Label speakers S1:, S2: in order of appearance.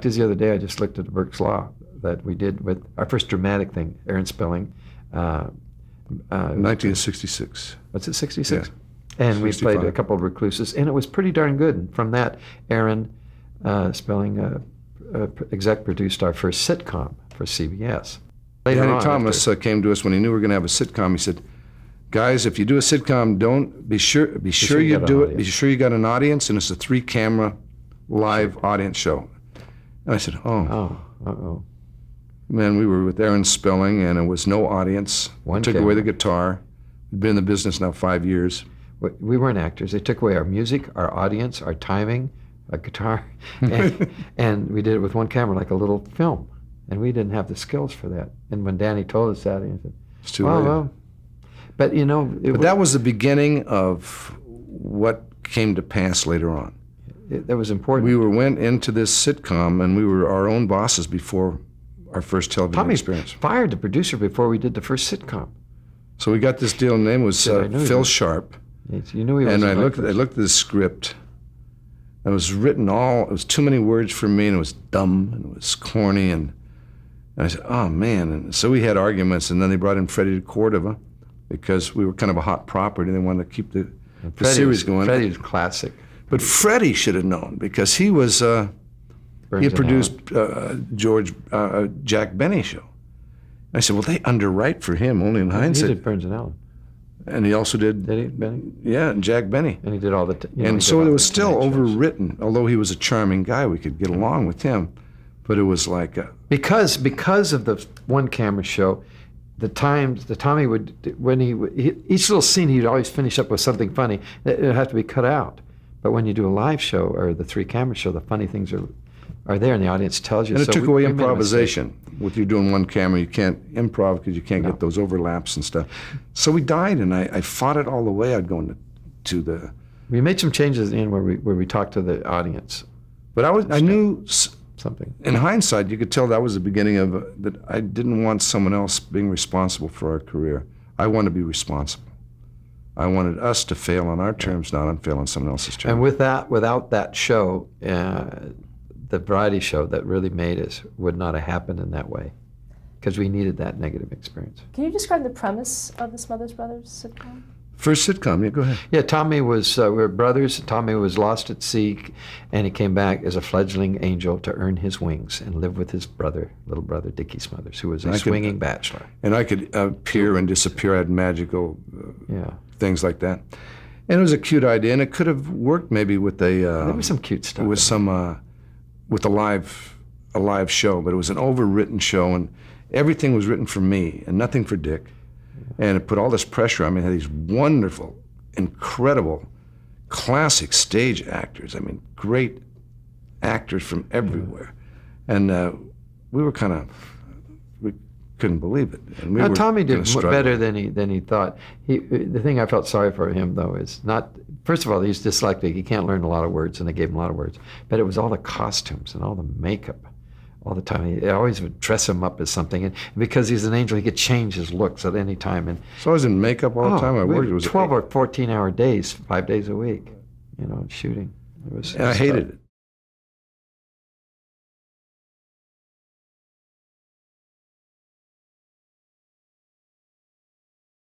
S1: Just the other day, I just looked at the Burke's Law that we did with our first dramatic thing, Aaron Spelling.
S2: 1966.
S1: What's it, 66?
S2: Yeah.
S1: And we
S2: 65.
S1: played a couple of recluses, and it was pretty darn good. And from that, Aaron Spelling exec produced our first sitcom for CBS.
S2: Danny Thomas came to us when he knew we were going to have a sitcom. He said, "Guys, if you do a sitcom, be sure you do it. Be sure you got an audience, and it's a 3-camera live audience show." And I said,
S1: "Oh,
S2: man, we were with Aaron Spelling, and it was no audience. Took away the guitar. We've been in the business now 5 years.
S1: We weren't actors. They took away our music, our audience, our timing, our guitar, and we did it with one camera, like a little film. And we didn't have the skills for that. And when Danny told us that, he said,
S2: "It's too late."
S1: Well, but you know,
S2: but that was the beginning of what came to pass later on.
S1: That was important.
S2: We went into this sitcom, and we were our own bosses before our first television experience.
S1: Fired the producer before we did the first sitcom.
S2: So we got this deal, and the name was Phil Sharp.
S1: You knew he was.
S2: And I looked at the script. It was written it was too many words for me, and it was dumb, and it was corny, and I said, "Oh man!" And so we had arguments, and then they brought in Freddie Cordova because we were kind of a hot property. They wanted to keep the series going.
S1: Freddie was classic.
S2: But Freddie should have known because he was he had produced Jack Benny show. And I said, "Well, they underwrite for him only in hindsight."
S1: He did Burns and Allen.
S2: And he also did.
S1: Did he, Benny?
S2: Yeah, and Jack Benny.
S1: And he did all the.
S2: And so it was still overwritten. Although he was a charming guy, we could get along with him. But it was like
S1: because of the one camera show, the Tommy would each little scene he'd always finish up with something funny. It would have to be cut out. But when you do a live show or the 3-camera show, the funny things are there, and the audience tells you.
S2: And it took away improvisation. With you doing one camera, you can't improv because you can't get those overlaps and stuff. So we died, and I fought it all the way. I'd go into the.
S1: We made some changes in where we talked to the audience.
S2: But I knew
S1: something.
S2: In hindsight, you could tell that was the beginning of that. I didn't want someone else being responsible for our career. I wanted to be responsible. I wanted us to fail on our terms, not on fail on someone else's terms.
S1: And without that show, the variety show that really made us would not have happened in that way, because we needed that negative experience.
S3: Can you describe the premise of the Smothers Brothers sitcom?
S2: First sitcom, yeah, go ahead.
S1: Yeah, Tommy was, we were brothers. Tommy was lost at sea, and he came back as a fledgling angel to earn his wings and live with his little brother, Dickie Smothers, who was a swinging bachelor.
S2: And I could appear and disappear. I had magical things like that. And it was a cute idea, and it could have worked maybe with a...
S1: there was some cute stuff.
S2: With some, with a live show, but it was an overwritten show, and everything was written for me and nothing for Dick. And it put all this pressure on me. I had these wonderful, incredible, classic stage actors. I mean, great actors from everywhere. And we couldn't believe it. And
S1: now, Tommy did better than he thought. The thing I felt sorry for him, though, is not, first of all, he's dyslexic. He can't learn a lot of words, and they gave him a lot of words. But it was all the costumes and all the makeup. All the time, he always would dress him up as something, and because he's an angel, he could change his looks at any time. And
S2: so I was in makeup all the time. I worked. It was
S1: 12 or 14-hour days, 5 days a week, shooting.
S2: And I hated it.